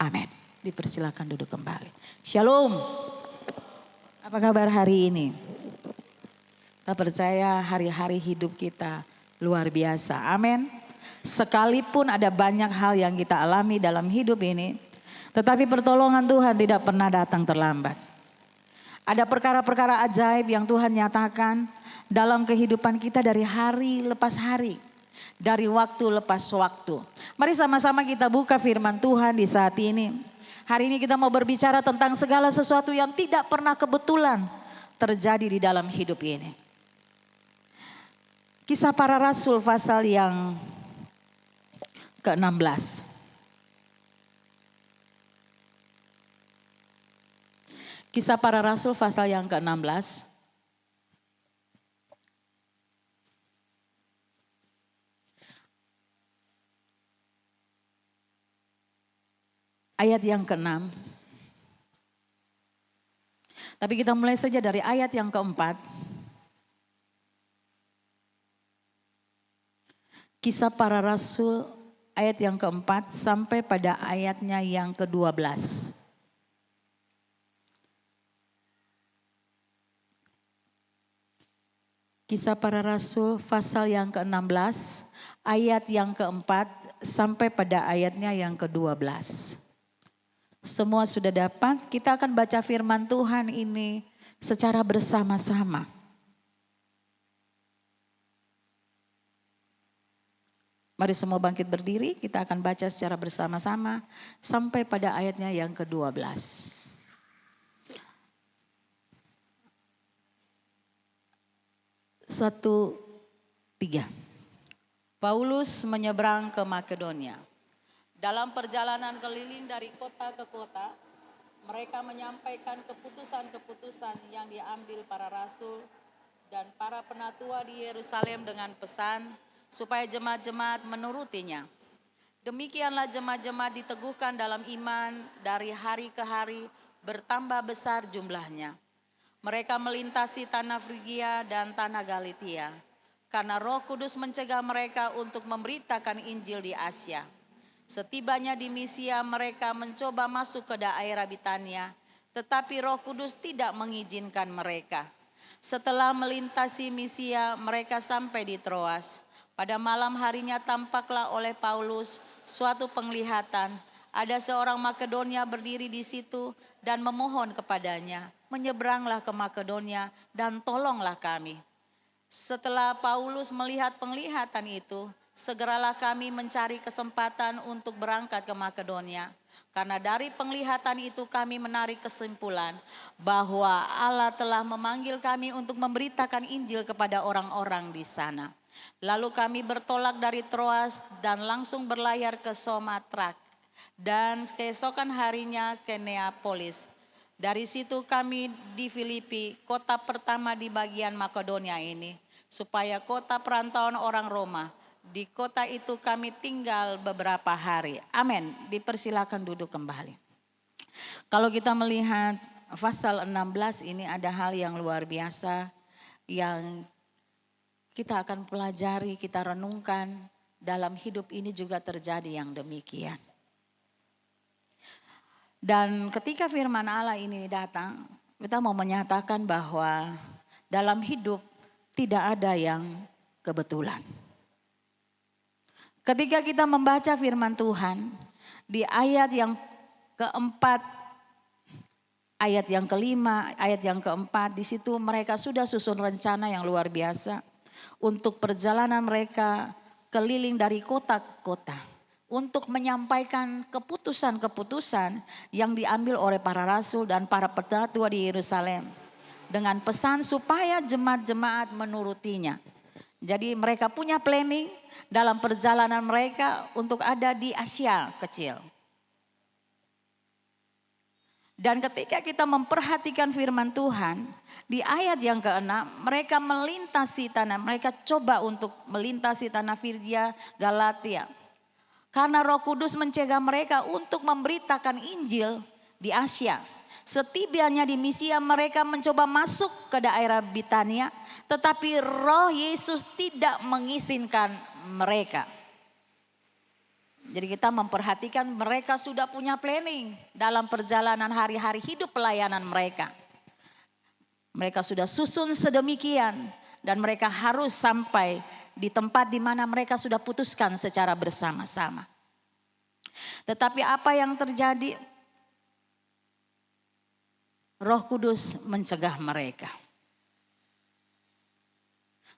Amin. Dipersilakan duduk kembali. Shalom. Apa kabar hari ini? Kita percaya hari-hari hidup kita luar biasa. Amin. Sekalipun ada banyak hal yang kita alami dalam hidup ini, tetapi pertolongan Tuhan tidak pernah datang terlambat. Ada perkara-perkara ajaib yang Tuhan nyatakan dalam kehidupan kita dari hari lepas hari. Dari waktu lepas waktu. Mari sama-sama kita buka firman Tuhan di saat ini. Hari ini kita mau berbicara tentang segala sesuatu yang tidak pernah kebetulan terjadi di dalam hidup ini. Kisah Para Rasul pasal yang ke-16. Kisah Para Rasul pasal yang ke-16. Ayat yang ke-6. Tapi kita mulai saja dari ayat yang ke-4. Kisah Para Rasul ayat yang ke-4 sampai pada ayatnya yang ke-12. Kisah Para Rasul pasal yang ke-16 ayat yang ke-4 sampai pada ayatnya yang ke-12. Semua sudah dapat, kita akan baca firman Tuhan ini secara bersama-sama. Mari semua bangkit berdiri, kita akan baca secara bersama-sama sampai pada ayatnya yang ke-12. 1, 3. Paulus menyeberang ke Makedonia. Dalam perjalanan keliling dari kota ke kota, mereka menyampaikan keputusan-keputusan yang diambil para rasul dan para penatua di Yerusalem dengan pesan supaya jemaat-jemaat menurutinya. Demikianlah jemaat-jemaat diteguhkan dalam iman dari hari ke hari bertambah besar jumlahnya. Mereka melintasi tanah Frigia dan tanah Galatia karena Roh Kudus mencegah mereka untuk memberitakan Injil di Asia. Setibanya di Misia mereka mencoba masuk ke daerah Bitania, tetapi Roh Kudus tidak mengizinkan mereka. Setelah melintasi Misia mereka sampai di Troas. Pada malam harinya tampaklah oleh Paulus suatu penglihatan. Ada seorang Makedonia berdiri di situ dan memohon kepadanya, menyeberanglah ke Makedonia dan tolonglah kami. Setelah Paulus melihat penglihatan itu, segeralah kami mencari kesempatan untuk berangkat ke Makedonia. Karena dari penglihatan itu kami menarik kesimpulan bahwa Allah telah memanggil kami untuk memberitakan Injil kepada orang-orang di sana. Lalu kami bertolak dari Troas dan langsung berlayar ke Somatrak dan keesokan harinya ke Neapolis. Dari situ kami di Filipi, kota pertama di bagian Makedonia ini, supaya kota perantauan orang Roma. Di kota itu kami tinggal beberapa hari. Amin. Dipersilakan duduk kembali. Kalau kita melihat pasal 16 ini ada hal yang luar biasa yang kita akan pelajari, kita renungkan. Dalam hidup ini juga terjadi yang demikian. Dan ketika firman Allah ini datang, kita mau menyatakan bahwa dalam hidup tidak ada yang kebetulan. Ketika kita membaca firman Tuhan di ayat yang keempat, ayat yang kelima, ayat yang keempat, di situ mereka sudah susun rencana yang luar biasa untuk perjalanan mereka keliling dari kota ke kota untuk menyampaikan keputusan-keputusan yang diambil oleh para rasul dan para penatua di Yerusalem dengan pesan supaya jemaat-jemaat menurutinya. Jadi mereka punya planning dalam perjalanan mereka untuk ada di Asia kecil. Dan ketika kita memperhatikan firman Tuhan, di ayat yang ke-6 mereka melintasi tanah, mereka coba untuk melintasi tanah Frigia, Galatia. Karena Roh Kudus mencegah mereka untuk memberitakan Injil di Asia. Setibanya di Misia mereka mencoba masuk ke daerah Bitania, tetapi Roh Yesus tidak mengizinkan mereka. Jadi kita memperhatikan mereka sudah punya planning dalam perjalanan hari-hari hidup pelayanan mereka. Mereka sudah susun sedemikian dan mereka harus sampai di tempat di mana mereka sudah putuskan secara bersama-sama. Tetapi apa yang terjadi? Roh Kudus mencegah mereka.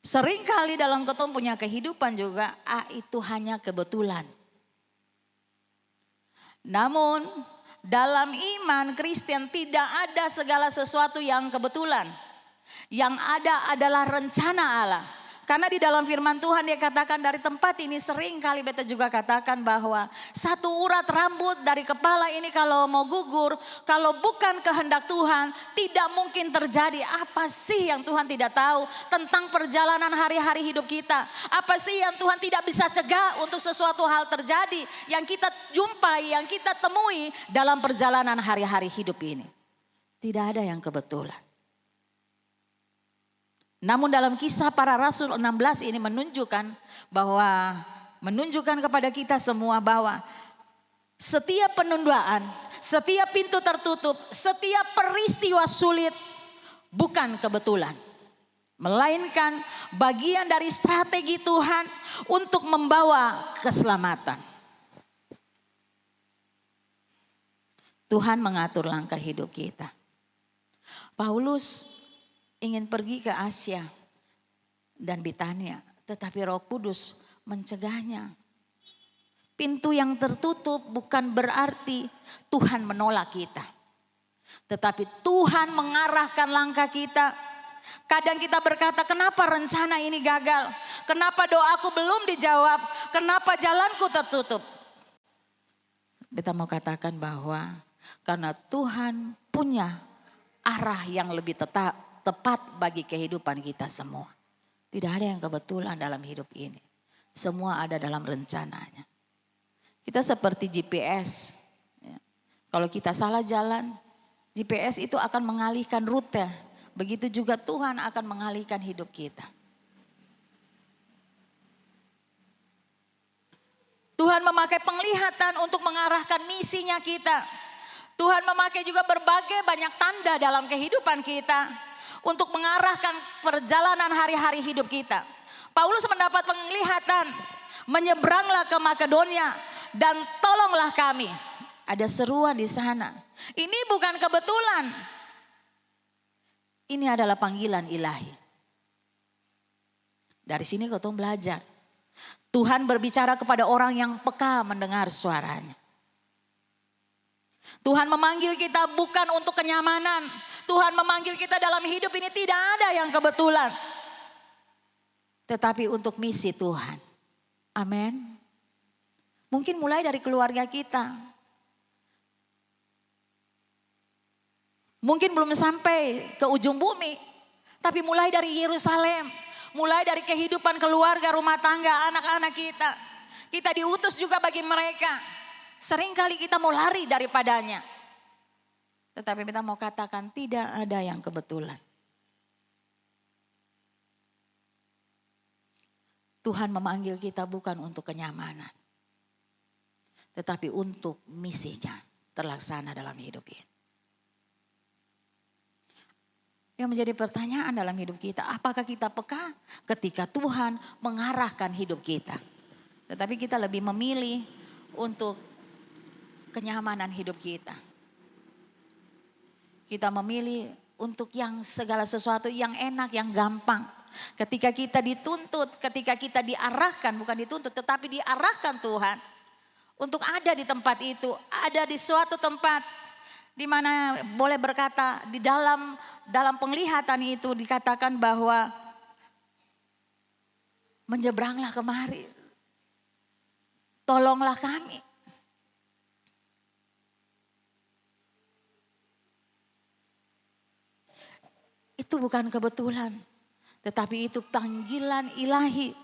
Seringkali dalam ketemu punya kehidupan juga, itu hanya kebetulan. Namun dalam iman Kristen tidak ada segala sesuatu yang kebetulan. Yang ada adalah rencana Allah. Karena di dalam firman Tuhan dia katakan dari tempat ini sering kali beta juga katakan bahwa satu urat rambut dari kepala ini kalau mau gugur, kalau bukan kehendak Tuhan tidak mungkin terjadi. Apa sih yang Tuhan tidak tahu tentang perjalanan hari-hari hidup kita? Apa sih yang Tuhan tidak bisa cegah untuk sesuatu hal terjadi yang kita jumpai, yang kita temui dalam perjalanan hari-hari hidup ini? Tidak ada yang kebetulan. Namun dalam Kisah Para Rasul 16 ini menunjukkan kepada kita semua bahwa setiap penundaan, setiap pintu tertutup, setiap peristiwa sulit bukan kebetulan. Melainkan bagian dari strategi Tuhan untuk membawa keselamatan. Tuhan mengatur langkah hidup kita. Paulus ingin pergi ke Asia dan Bitania, tetapi Roh Kudus mencegahnya. Pintu yang tertutup bukan berarti Tuhan menolak kita, tetapi Tuhan mengarahkan langkah kita. Kadang kita berkata, kenapa rencana ini gagal? Kenapa doaku belum dijawab? Kenapa jalanku tertutup? Kita mau katakan bahwa karena Tuhan punya arah yang lebih tepat bagi kehidupan kita semua. Tidak ada yang kebetulan dalam hidup ini. Semua ada dalam rencananya. Kita seperti GPS. Kalau kita salah jalan, GPS itu akan mengalihkan rute. Begitu juga Tuhan akan mengalihkan hidup kita. Tuhan memakai penglihatan untuk mengarahkan misinya kita. Tuhan memakai juga berbagai banyak tanda dalam kehidupan kita untuk mengarahkan perjalanan hari-hari hidup kita. Paulus mendapat penglihatan, menyeberanglah ke Makedonia dan tolonglah kami. Ada seruan di sana. Ini bukan kebetulan. Ini adalah panggilan ilahi. Dari sini kau belajar. Tuhan berbicara kepada orang yang peka mendengar suaranya. Tuhan memanggil kita bukan untuk kenyamanan. Tuhan memanggil kita dalam hidup ini tidak ada yang kebetulan. Tetapi untuk misi Tuhan. Amin. Mungkin mulai dari keluarga kita. Mungkin belum sampai ke ujung bumi. Tapi mulai dari Yerusalem. Mulai dari kehidupan keluarga, rumah tangga, anak-anak kita. Kita diutus juga bagi mereka. Seringkali kita mau lari daripadanya. Tetapi kita mau katakan tidak ada yang kebetulan. Tuhan memanggil kita bukan untuk kenyamanan. Tetapi untuk misinya terlaksana dalam hidup ini. Yang menjadi pertanyaan dalam hidup kita, apakah kita peka ketika Tuhan mengarahkan hidup kita? Tetapi kita lebih memilih untuk kenyamanan hidup kita. Kita memilih untuk yang segala sesuatu yang enak, yang gampang. Ketika kita dituntut, ketika kita diarahkan, bukan dituntut tetapi diarahkan Tuhan. Untuk ada di tempat itu, ada di suatu tempat di mana boleh berkata di dalam penglihatan itu dikatakan bahwa menyeberanglah kemari. Tolonglah kami. Itu bukan kebetulan, tetapi itu panggilan ilahi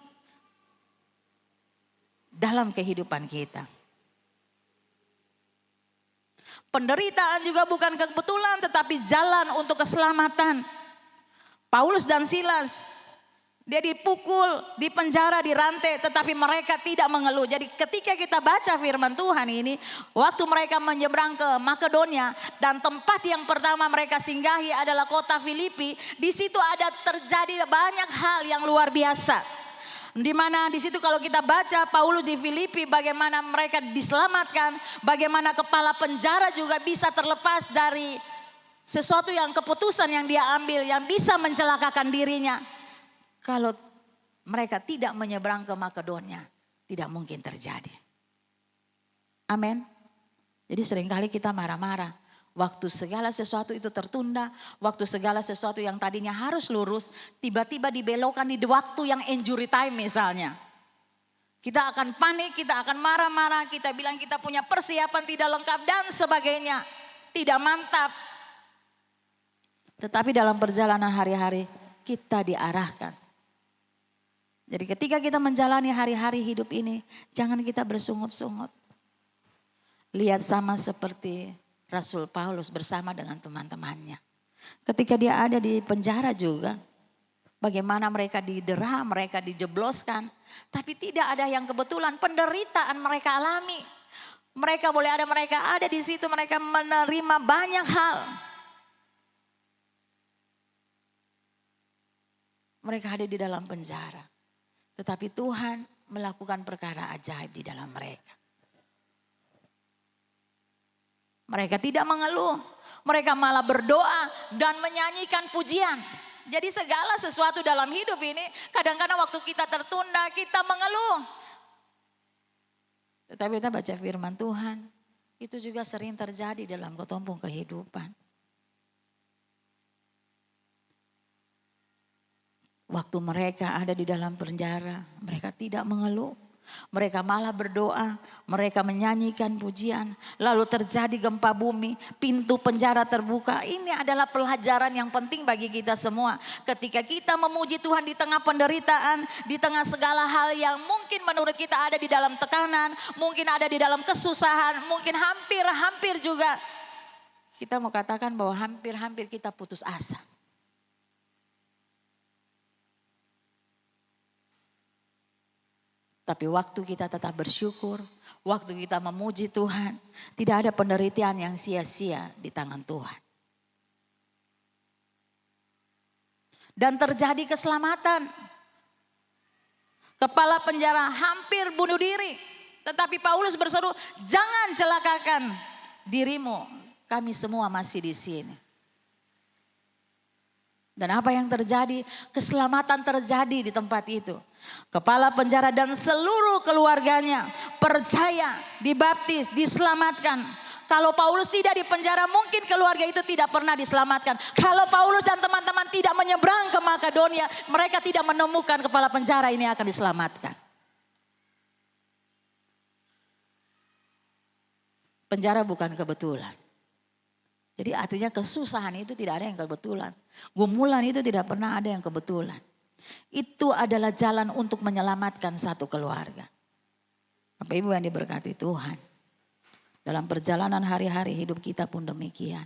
dalam kehidupan kita. Penderitaan juga bukan kebetulan, tetapi jalan untuk keselamatan. Paulus dan Silas Dia dipukul, dipenjara, dirantai, tetapi mereka tidak mengeluh. Jadi ketika kita baca firman Tuhan ini, waktu mereka menyeberang ke Makedonia dan tempat yang pertama mereka singgahi adalah kota Filipi, di situ ada terjadi banyak hal yang luar biasa. Di mana di situ kalau kita baca Paulus di Filipi bagaimana mereka diselamatkan, bagaimana kepala penjara juga bisa terlepas dari sesuatu yang keputusan yang dia ambil yang bisa mencelakakan dirinya. Kalau mereka tidak menyeberang ke Makedonia, tidak mungkin terjadi. Amin. Jadi seringkali kita marah-marah. Waktu segala sesuatu itu tertunda, waktu segala sesuatu yang tadinya harus lurus, tiba-tiba dibelokkan di waktu yang injury time misalnya. Kita akan panik, kita akan marah-marah, kita bilang kita punya persiapan tidak lengkap dan sebagainya. Tidak mantap. Tetapi dalam perjalanan hari-hari kita diarahkan. Jadi ketika kita menjalani hari-hari hidup ini, jangan kita bersungut-sungut. Lihat sama seperti Rasul Paulus bersama dengan teman-temannya. Ketika dia ada di penjara juga, bagaimana mereka didera, mereka dijebloskan. Tapi tidak ada yang kebetulan, penderitaan mereka alami. Mereka boleh ada, mereka ada di situ, mereka menerima banyak hal. Mereka ada di dalam penjara. Tetapi Tuhan melakukan perkara ajaib di dalam mereka. Mereka tidak mengeluh, mereka malah berdoa dan menyanyikan pujian. Jadi segala sesuatu dalam hidup ini kadang-kadang waktu kita tertunda kita mengeluh. Tetapi kita baca firman Tuhan, itu juga sering terjadi dalam ketumpung kehidupan. Waktu mereka ada di dalam penjara, mereka tidak mengeluh. Mereka malah berdoa, mereka menyanyikan pujian. Lalu terjadi gempa bumi, pintu penjara terbuka. Ini adalah pelajaran yang penting bagi kita semua. Ketika kita memuji Tuhan di tengah penderitaan, di tengah segala hal yang mungkin menurut kita ada di dalam tekanan, mungkin ada di dalam kesusahan, mungkin hampir-hampir juga. Kita mau katakan bahwa hampir-hampir kita putus asa. Tapi waktu kita tetap bersyukur, waktu kita memuji Tuhan, tidak ada penderitaan yang sia-sia di tangan Tuhan. Dan terjadi keselamatan. Kepala penjara hampir bunuh diri. Tetapi Paulus berseru, jangan celakakan dirimu, kami semua masih di sini. Dan apa yang terjadi? Keselamatan terjadi di tempat itu. Kepala penjara dan seluruh keluarganya percaya, dibaptis, diselamatkan. Kalau Paulus tidak di penjara mungkin keluarga itu tidak pernah diselamatkan. Kalau Paulus dan teman-teman tidak menyeberang ke Makedonia, mereka tidak menemukan kepala penjara ini akan diselamatkan. Penjara bukan kebetulan. Jadi artinya kesusahan itu tidak ada yang kebetulan. Gumulan itu tidak pernah ada yang kebetulan. Itu adalah jalan untuk menyelamatkan satu keluarga. Bapak Ibu yang diberkati Tuhan. Dalam perjalanan hari-hari hidup kita pun demikian.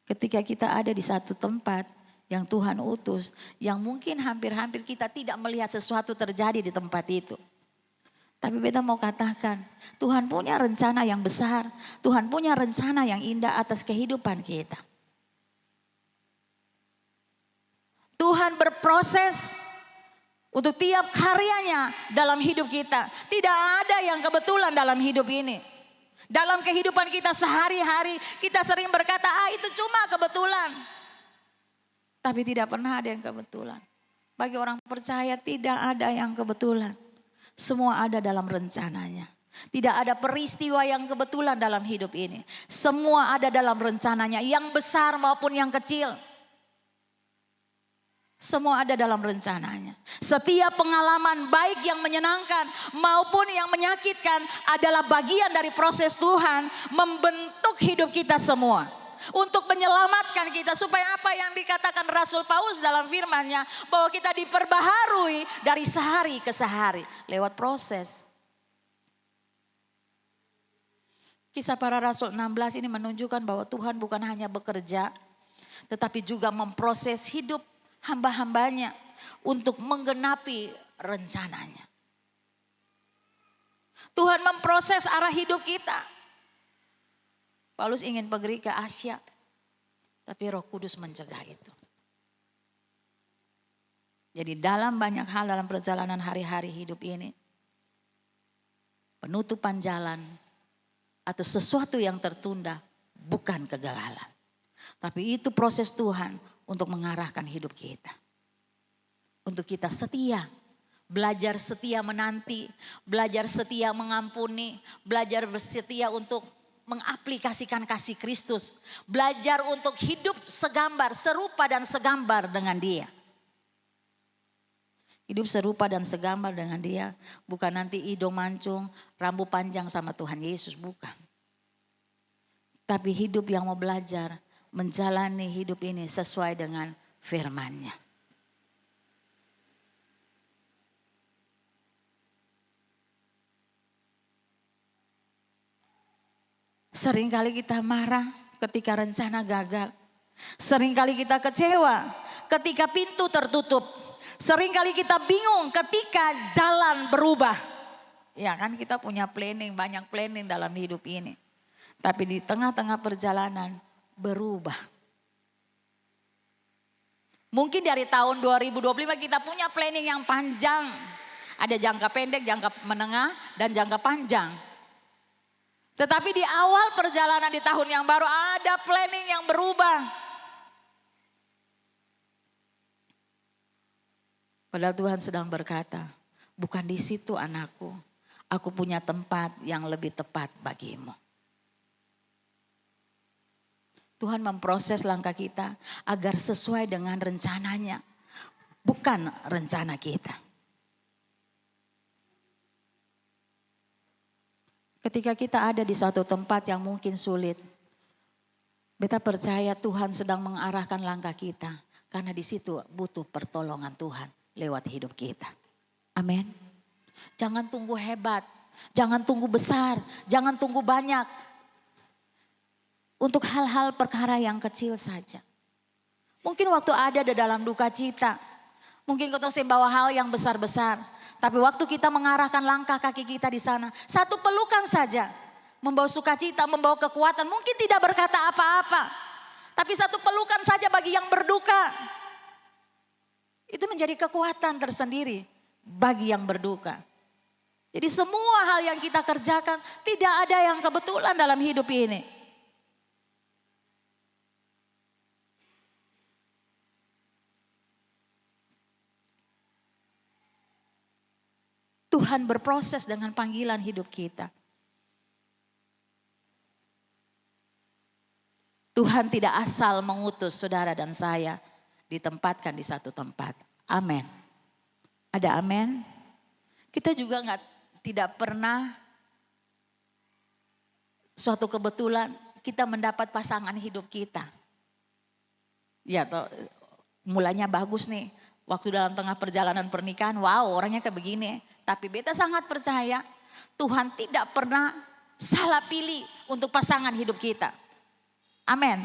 Ketika kita ada di satu tempat yang Tuhan utus. Yang mungkin hampir-hampir kita tidak melihat sesuatu terjadi di tempat itu. Tapi beta mau katakan, Tuhan punya rencana yang besar. Tuhan punya rencana yang indah atas kehidupan kita. Tuhan berproses untuk tiap karyanya dalam hidup kita. Tidak ada yang kebetulan dalam hidup ini. Dalam kehidupan kita sehari-hari, kita sering berkata, itu cuma kebetulan. Tapi tidak pernah ada yang kebetulan. Bagi orang percaya tidak ada yang kebetulan. Semua ada dalam rencananya. Tidak ada peristiwa yang kebetulan dalam hidup ini. Semua ada dalam rencananya. Yang besar maupun yang kecil. Semua ada dalam rencananya. Setiap pengalaman baik yang menyenangkan maupun yang menyakitkan adalah bagian dari proses Tuhan membentuk hidup kita semua. Untuk menyelamatkan kita supaya apa yang dikatakan Rasul Paulus dalam firman-Nya bahwa kita diperbaharui dari sehari ke sehari lewat proses. Kisah para Rasul 16 ini menunjukkan bahwa Tuhan bukan hanya bekerja tetapi juga memproses hidup hamba-hambanya. untuk menggenapi rencananya. Tuhan memproses arah hidup kita. Paulus ingin pergi ke Asia, tapi Roh Kudus mencegah itu. Jadi dalam banyak hal dalam perjalanan hari-hari hidup ini, penutupan jalan atau sesuatu yang tertunda bukan kegagalan. Tapi itu proses Tuhan untuk mengarahkan hidup kita. Untuk kita setia, belajar setia menanti, belajar setia mengampuni, belajar setia untuk mengaplikasikan kasih Kristus. Belajar untuk hidup segambar, serupa dan segambar dengan Dia. Hidup serupa dan segambar dengan Dia. Bukan nanti hidung mancung, rambut panjang sama Tuhan Yesus, bukan. Tapi hidup yang mau belajar menjalani hidup ini sesuai dengan firman-Nya. Seringkali kita marah ketika rencana gagal. Seringkali kita kecewa ketika pintu tertutup. Seringkali kita bingung ketika jalan berubah. Ya kan, kita punya planning, banyak planning dalam hidup ini. Tapi di tengah-tengah perjalanan berubah. Mungkin dari tahun 2025 kita punya planning yang panjang. Ada jangka pendek, jangka menengah, dan jangka panjang. Tetapi di awal perjalanan di tahun yang baru ada planning yang berubah. Padahal Tuhan sedang berkata, bukan di situ anakku, aku punya tempat yang lebih tepat bagimu. Tuhan memproses langkah kita agar sesuai dengan rencananya, bukan rencana kita. Ketika kita ada di suatu tempat yang mungkin sulit, beta percaya Tuhan sedang mengarahkan langkah kita. Karena di situ butuh pertolongan Tuhan lewat hidup kita. Amin. Jangan tunggu hebat, jangan tunggu besar, jangan tunggu banyak. Untuk hal-hal perkara yang kecil saja. Mungkin waktu ada di dalam duka cita, mungkin kita membawa hal yang besar-besar. Tapi waktu kita mengarahkan langkah kaki kita di sana, satu pelukan saja membawa sukacita, membawa kekuatan. Mungkin tidak berkata apa-apa, tapi satu pelukan saja bagi yang berduka. Itu menjadi kekuatan tersendiri bagi yang berduka. Jadi semua hal yang kita kerjakan tidak ada yang kebetulan dalam hidup ini. Tuhan berproses dengan panggilan hidup kita. Tuhan tidak asal mengutus saudara dan saya ditempatkan di satu tempat. Amin. Ada amin? Kita juga tidak pernah suatu kebetulan kita mendapat pasangan hidup kita. Ya, mulanya bagus nih. Waktu dalam tengah perjalanan pernikahan, wow orangnya kayak begini. Tapi beta sangat percaya Tuhan tidak pernah salah pilih untuk pasangan hidup kita. Amin.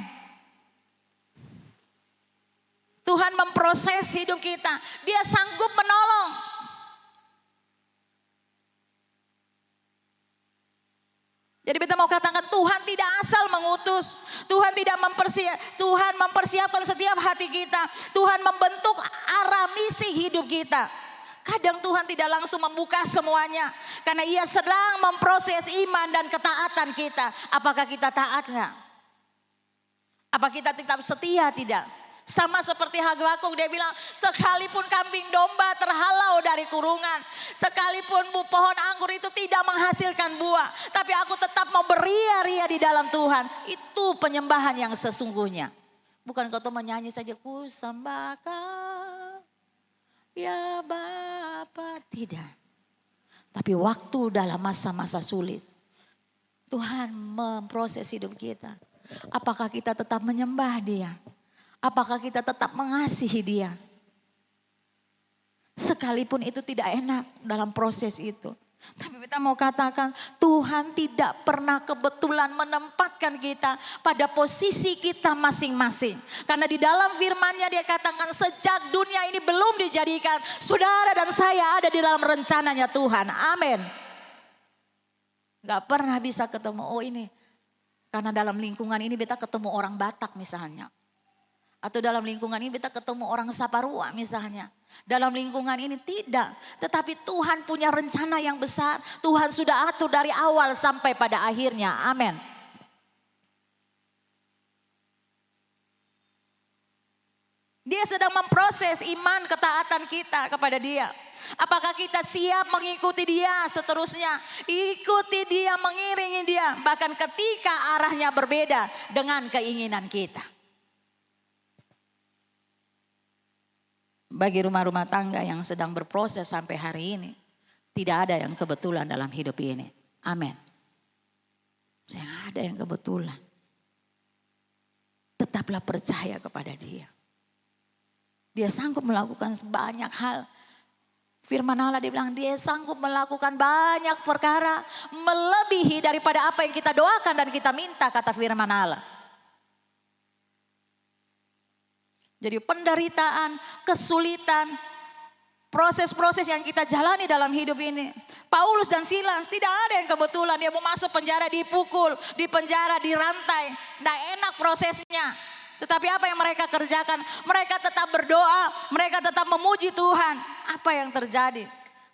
Tuhan memproses hidup kita. Dia sanggup menolong. Jadi kita mau katakan Tuhan tidak asal mengutus. Tuhan tidak Tuhan mempersiapkan setiap hati kita. Tuhan membentuk arah misi hidup kita. Kadang Tuhan tidak langsung membuka semuanya. Karena Ia sedang memproses iman dan ketaatan kita. Apakah kita taat enggak? Apa kita tetap setia tidak? Sama seperti Habakuk, dia bilang sekalipun kambing domba terhalau dari kurungan. Sekalipun pohon anggur itu tidak menghasilkan buah. Tapi aku tetap mau beria-ria di dalam Tuhan. Itu penyembahan yang sesungguhnya. Bukan kau menyanyi saja ku sembahkan ya Bapa, tidak. Tapi waktu dalam masa-masa sulit, Tuhan memproses hidup kita. Apakah kita tetap menyembah Dia? Apakah kita tetap mengasihi Dia? Sekalipun itu tidak enak dalam proses itu. Tapi kita mau katakan Tuhan tidak pernah kebetulan menempatkan kita pada posisi kita masing-masing. Karena di dalam firman-Nya dia katakan sejak dunia ini belum dijadikan, saudara dan saya ada di dalam rencananya Tuhan. Amin. Gak pernah bisa ketemu, oh ini. Karena dalam lingkungan ini kita ketemu orang Batak misalnya. Atau dalam lingkungan ini kita ketemu orang Saparua misalnya. Dalam lingkungan ini tidak. Tetapi Tuhan punya rencana yang besar. Tuhan sudah atur dari awal sampai pada akhirnya. Amin. Dia sedang memproses iman ketaatan kita kepada dia. Apakah kita siap mengikuti dia seterusnya? Ikuti dia, mengiringi dia. Bahkan ketika arahnya berbeda dengan keinginan kita. Bagi rumah-rumah tangga yang sedang berproses sampai hari ini, tidak ada yang kebetulan dalam hidup ini. Amin. Tidak ada yang kebetulan. Tetaplah percaya kepada dia. Dia sanggup melakukan banyak hal. Firman Allah dia bilang dia sanggup melakukan banyak perkara melebihi daripada apa yang kita doakan dan kita minta, kata firman Allah. Jadi penderitaan, kesulitan, proses-proses yang kita jalani dalam hidup ini. Paulus dan Silas tidak ada yang kebetulan. Dia mau masuk penjara dipukul, di penjara dirantai. Tidak enak prosesnya. Tetapi apa yang mereka kerjakan? Mereka tetap berdoa, mereka tetap memuji Tuhan. Apa yang terjadi?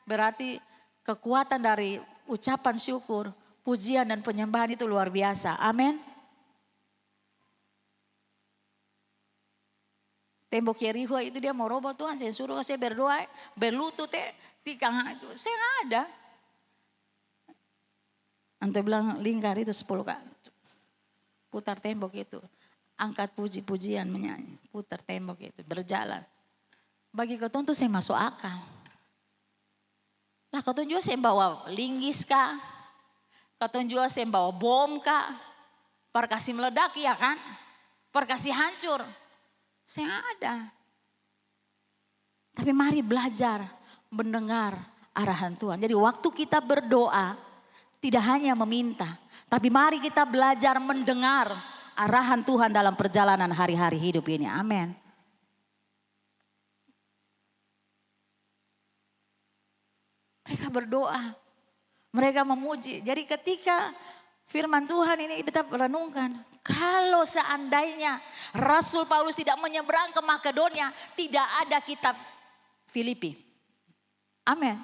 Berarti kekuatan dari ucapan syukur, pujian dan penyembahan itu luar biasa. Amin. Tembok Yeriko itu dia mau roboh, Tuhan saya suruh saya berdoa, berlutut tikang itu. Saya nggak ada. Ante bilang lingkar itu 10 kali. Putar tembok itu. Angkat puji-pujian menyanyi. Putar tembok itu berjalan. Bagi keton tuh saya masuk akal. Lah keton juga saya bawa linggis kah? Keton juga saya bawa bom kah? Perkasih meledak ya kan? Perkasih hancur. Saya nggak ada. Tapi mari belajar mendengar arahan Tuhan. Jadi waktu kita berdoa tidak hanya meminta. Tapi mari kita belajar mendengar arahan Tuhan dalam perjalanan hari-hari hidup ini. Amin. Mereka berdoa. Mereka memuji. Jadi ketika firman Tuhan ini kita renungkan. Kalau seandainya Rasul Paulus tidak menyeberang ke Makedonia, tidak ada kitab Filipi. Amin.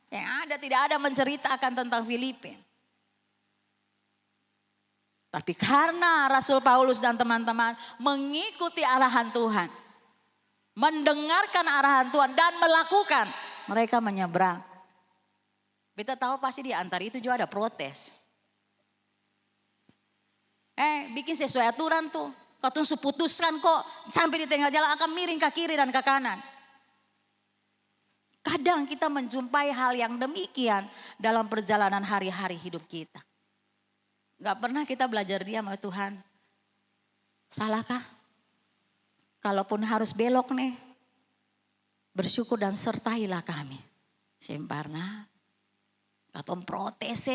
Yang ada tidak ada menceritakan tentang Filipi. Tapi karena Rasul Paulus dan teman-teman mengikuti arahan Tuhan, mendengarkan arahan Tuhan dan melakukan, mereka menyeberang. Kita tahu pasti di antara itu juga ada protes. Bikin sesuai aturan tuh. Kau tuh putuskan kok sampai di tengah jalan akan miring ke kiri dan ke kanan. Kadang kita menjumpai hal yang demikian dalam perjalanan hari-hari hidup kita. Gak pernah kita belajar diam sama Tuhan. Salahkah? Kalaupun harus belok nih, bersyukur dan sertailah kami. Semparna, katon protes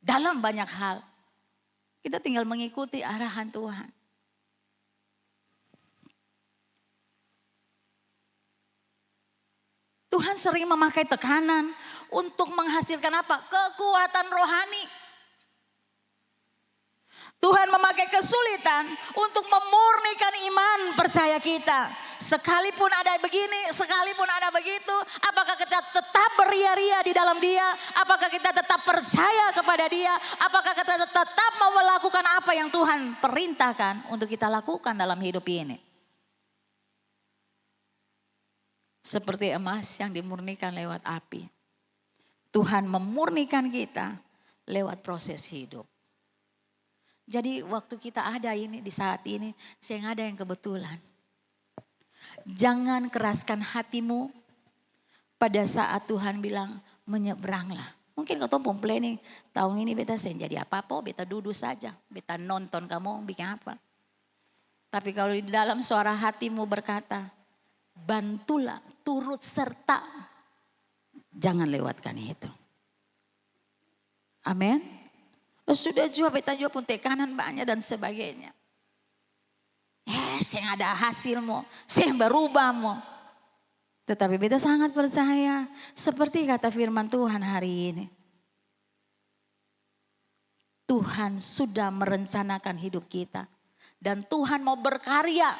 dalam banyak hal. Kita tinggal mengikuti arahan Tuhan. Tuhan sering memakai tekanan untuk menghasilkan apa? Kekuatan rohani. Tuhan memakai kesulitan untuk memurnikan iman percaya kita. Sekalipun ada begini, sekalipun ada begitu, apakah kita tetap beria-ria di dalam Dia? Apakah kita tetap percaya kepada Dia? Apakah kita tetap mau melakukan apa yang Tuhan perintahkan untuk kita lakukan dalam hidup ini? Seperti emas yang dimurnikan lewat api. Tuhan memurnikan kita lewat proses hidup. Jadi waktu kita ada ini di saat ini, saya nggak ada yang kebetulan. Jangan keraskan hatimu pada saat Tuhan bilang menyeberanglah. Mungkin kau tuh planning tahun ini beta sen jadi apa-apa, beta duduk saja, beta nonton kamu bikin apa. Tapi kalau di dalam suara hatimu berkata, bantulah, turut serta Jangan lewatkan itu. Amin. Sudah jua beta jua pun tekanan banyak dan sebagainya. Saya ada hasilmu, saya berubahmu. Tetapi beta sangat percaya seperti kata firman Tuhan hari ini. Tuhan sudah merencanakan hidup kita. Dan Tuhan mau berkarya.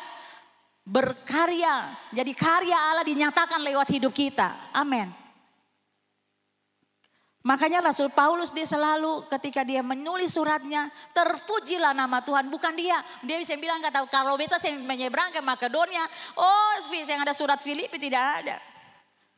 Berkarya. Jadi karya Allah dinyatakan lewat hidup kita. Amin. Makanya Rasul Paulus dia selalu ketika dia menulis suratnya, terpujilah nama Tuhan. Bukan dia bisa bilang kata kalau beta saya menyeberang ke Makedonia, yang ada surat Filipi tidak ada.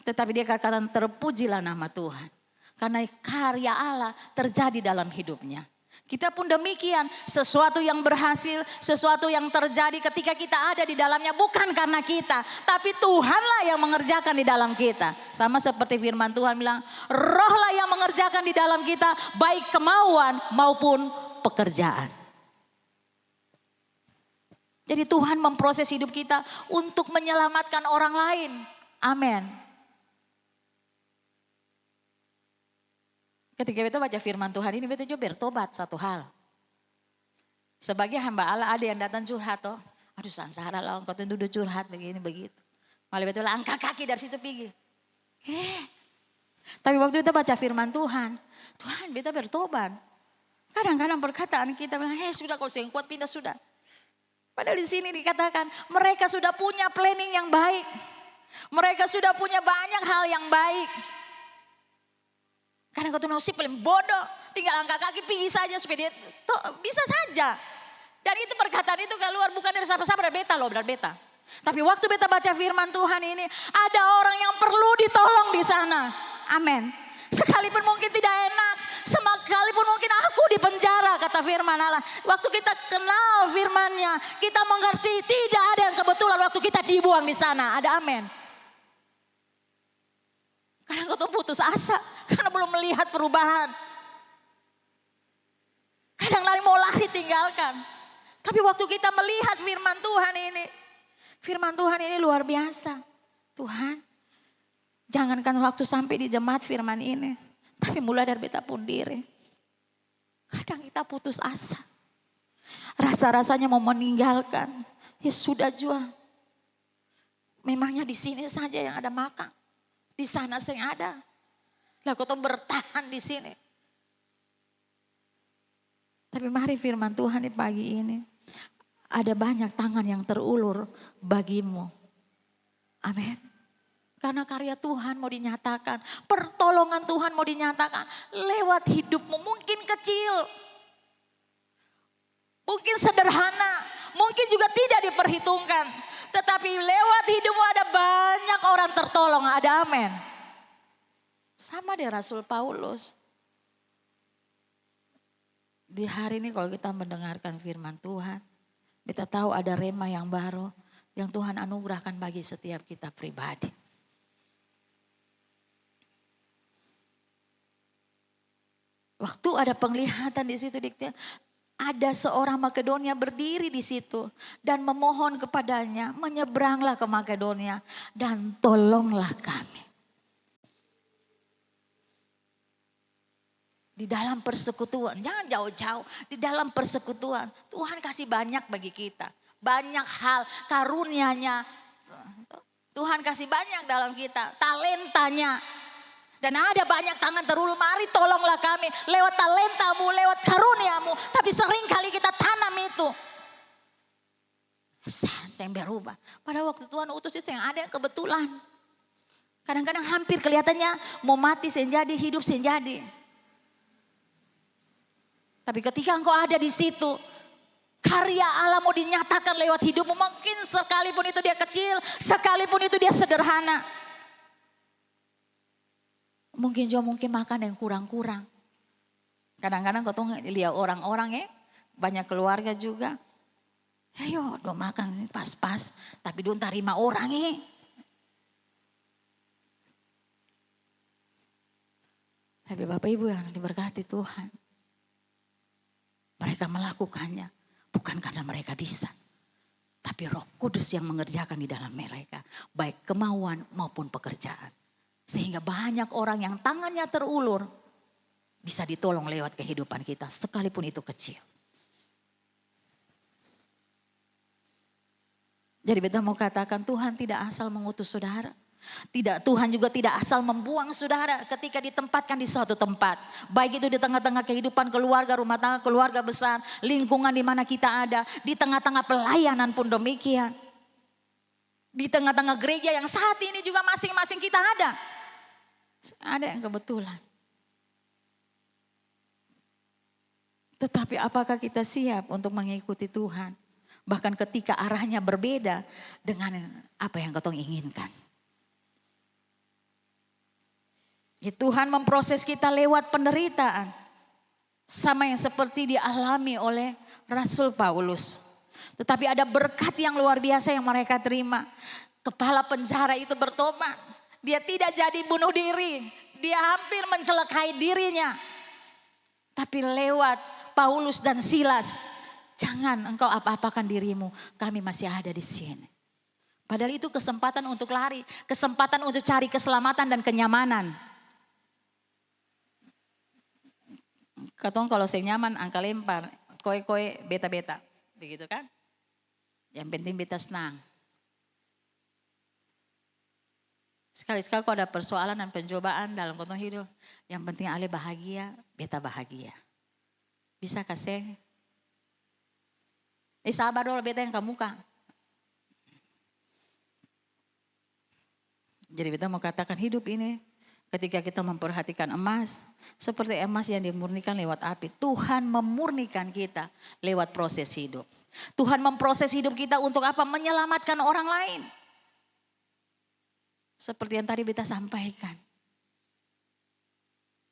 Tetapi dia katakan terpujilah nama Tuhan. Karena karya Allah terjadi dalam hidupnya. Kita pun demikian, sesuatu yang berhasil, sesuatu yang terjadi ketika kita ada di dalamnya bukan karena kita, tapi Tuhanlah yang mengerjakan di dalam kita. Sama seperti firman Tuhan bilang, Rohlah yang mengerjakan di dalam kita baik kemauan maupun pekerjaan. Jadi Tuhan memproses hidup kita untuk menyelamatkan orang lain. Amin. Ketika beta baca firman Tuhan ini, beta juga bertobat satu hal. Sebagai hamba Allah ada yang datang curhat toh. Aduh sangsara lah engkau tuh duduk curhat begini begitu. Malah beta bilang angkat kaki dari situ pergi. Tapi waktu kita baca firman Tuhan beta bertobat. Kadang-kadang perkataan kita bilang, sudah kau sengkuat pindah sudah. Padahal di sini dikatakan mereka sudah punya planning yang baik. Mereka sudah punya banyak hal yang baik. Karena kau tuh paling bodoh, tinggal angkat kaki pergi saja supaya dia bisa saja. Dan itu perkataan itu keluar bukan dari siapa-siapa, dari beta loh, dari beta. Tapi waktu beta baca firman Tuhan ini, ada orang yang perlu ditolong di sana. Amin. Sekalipun mungkin tidak enak, sekalipun mungkin aku di penjara, kata firman Allah. Waktu kita kenal firmannya, kita mengerti tidak ada yang kebetulan waktu kita dibuang di sana. Ada amin. Karena kau tuh putus asa, karena belum melihat perubahan. Kadang lari mau lari tinggalkan. Tapi waktu kita melihat firman Tuhan ini luar biasa. Tuhan, jangankan waktu sampai di jemaat firman ini, tapi mulai dari beta pun diri. Kadang kita putus asa. Rasa-rasanya mau meninggalkan. Ya sudah jua. Memangnya di sini saja yang ada makan. Di sana saya ada. Lah kau tuh bertahan di sini. Tapi mari firman Tuhan di pagi ini. Ada banyak tangan yang terulur bagimu. Amin. Karena karya Tuhan mau dinyatakan. Pertolongan Tuhan mau dinyatakan. Lewat hidupmu mungkin kecil. Mungkin sederhana. Mungkin juga tidak diperhitungkan. Tetapi lewat hidupmu ada banyak orang tertolong. Ada amin. Sama deh Rasul Paulus. Di hari ini kalau kita mendengarkan firman Tuhan. Kita tahu ada rema yang baru. Yang Tuhan anugerahkan bagi setiap kita pribadi. Waktu ada penglihatan di situ. Ada seorang Makedonia berdiri di situ dan memohon kepadanya, menyeberanglah ke Makedonia dan tolonglah kami. Di dalam persekutuan, jangan jauh-jauh, di dalam persekutuan Tuhan kasih banyak bagi kita. Banyak hal karunia-Nya. Tuhan kasih banyak dalam kita, talentanya. Dan ada banyak tangan terulur, mari tolonglah kami lewat talentamu, lewat karuniamu. Tapi sering kali kita tanam itu. Yang berubah. Pada waktu Tuhan utus itu yang ada yang kebetulan. Kadang-kadang hampir kelihatannya mau mati senjadi, hidup senjadi. Tapi ketika engkau ada di situ, karya Allah mau dinyatakan lewat hidupmu. Mungkin sekalipun itu dia kecil, sekalipun itu dia sederhana. Mungkin juga makan yang kurang-kurang. Kadang-kadang kau tuh lihat orang-orang banyak keluarga juga. Ayo do makan pas-pas, tapi do tarima orang Tapi Bapak Ibu yang diberkati Tuhan. Mereka melakukannya bukan karena mereka bisa. Tapi Roh Kudus yang mengerjakan di dalam mereka. Baik kemauan maupun pekerjaan. Sehingga banyak orang yang tangannya terulur bisa ditolong lewat kehidupan kita, sekalipun itu kecil. Jadi beta mau katakan, Tuhan tidak asal mengutus saudara. Tuhan juga tidak asal membuang saudara ketika ditempatkan di suatu tempat. Baik itu di tengah-tengah kehidupan keluarga, rumah tangga, keluarga besar, lingkungan di mana kita ada. Di tengah-tengah pelayanan pun demikian. Di tengah-tengah gereja yang saat ini juga masing-masing kita ada. Ada yang kebetulan. Tetapi apakah kita siap untuk mengikuti Tuhan? Bahkan ketika arahnya berbeda dengan apa yang kita inginkan. Ya, Tuhan memproses kita lewat penderitaan. Sama yang seperti dialami oleh Rasul Paulus. Tetapi ada berkat yang luar biasa yang mereka terima. Kepala penjara itu bertobat. Dia tidak jadi bunuh diri. Dia hampir mencelakai dirinya. Tapi lewat Paulus dan Silas. Jangan engkau apa-apakan dirimu. Kami masih ada di sini. Padahal itu kesempatan untuk lari. Kesempatan untuk cari keselamatan dan kenyamanan. Katong kalau saya nyaman angka lempar. Koe-koe beta-beta. Begitu kan? Yang penting beta senang. Sekali-sekali kalau ada persoalan dan pencobaan dalam kontong hidup. Yang penting ale bahagia, beta bahagia. Bisa kasih? Sabar dulu beta yang ke muka. Jadi beta mau katakan hidup ini. Ketika kita memperhatikan emas. Seperti emas yang dimurnikan lewat api. Tuhan memurnikan kita lewat proses hidup. Tuhan memproses hidup kita untuk apa? Menyelamatkan orang lain. Seperti yang tadi beta sampaikan.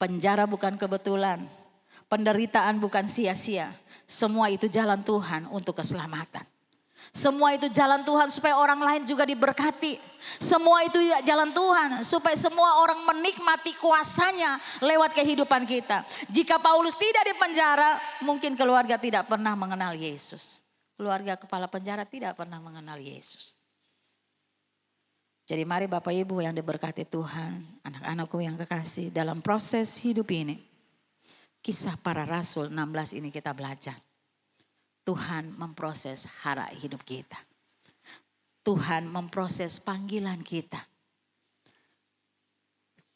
Penjara bukan kebetulan. Penderitaan bukan sia-sia. Semua itu jalan Tuhan untuk keselamatan. Semua itu jalan Tuhan supaya orang lain juga diberkati. Semua itu jalan Tuhan supaya semua orang menikmati kuasanya lewat kehidupan kita. Jika Paulus tidak di penjara, mungkin keluarga tidak pernah mengenal Yesus. Keluarga kepala penjara tidak pernah mengenal Yesus. Jadi mari Bapak Ibu yang diberkati Tuhan, anak-anakku yang kekasih, dalam proses hidup ini, Kisah Para Rasul 16 ini kita belajar. Tuhan memproses hara hidup kita. Tuhan memproses panggilan kita.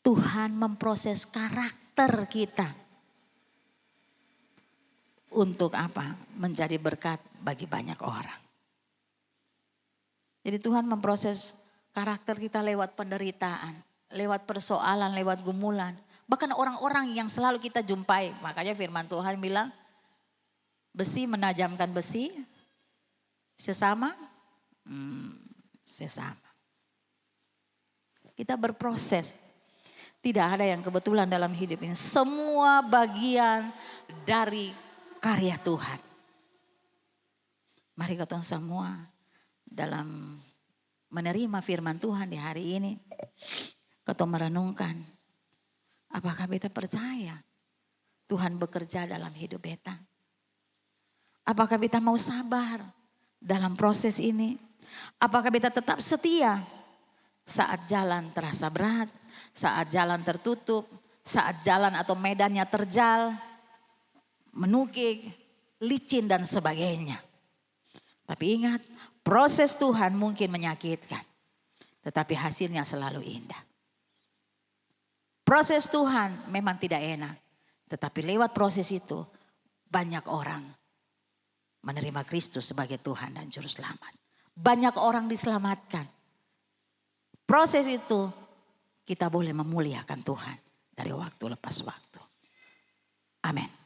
Tuhan memproses karakter kita. Untuk apa? Menjadi berkat bagi banyak orang. Jadi Tuhan memproses karakter kita lewat penderitaan. Lewat persoalan, lewat gumulan. Bahkan orang-orang yang selalu kita jumpai. Makanya firman Tuhan bilang, besi menajamkan besi, sesama, sesama. Kita berproses. Tidak ada yang kebetulan dalam hidup ini. Semua bagian dari karya Tuhan. Mari kita semua dalam menerima firman Tuhan di hari ini. Kita merenungkan. Apakah beta percaya Tuhan bekerja dalam hidup beta? Apakah beta mau sabar dalam proses ini? Apakah beta tetap setia saat jalan terasa berat, saat jalan tertutup, saat jalan atau medannya terjal, menukik, licin dan sebagainya. Tapi ingat, proses Tuhan mungkin menyakitkan, tetapi hasilnya selalu indah. Proses Tuhan memang tidak enak, tetapi lewat proses itu banyak orang menerima Kristus sebagai Tuhan dan Juru Selamat. Banyak orang diselamatkan. Proses itu kita boleh memuliakan Tuhan dari waktu lepas waktu. Amin.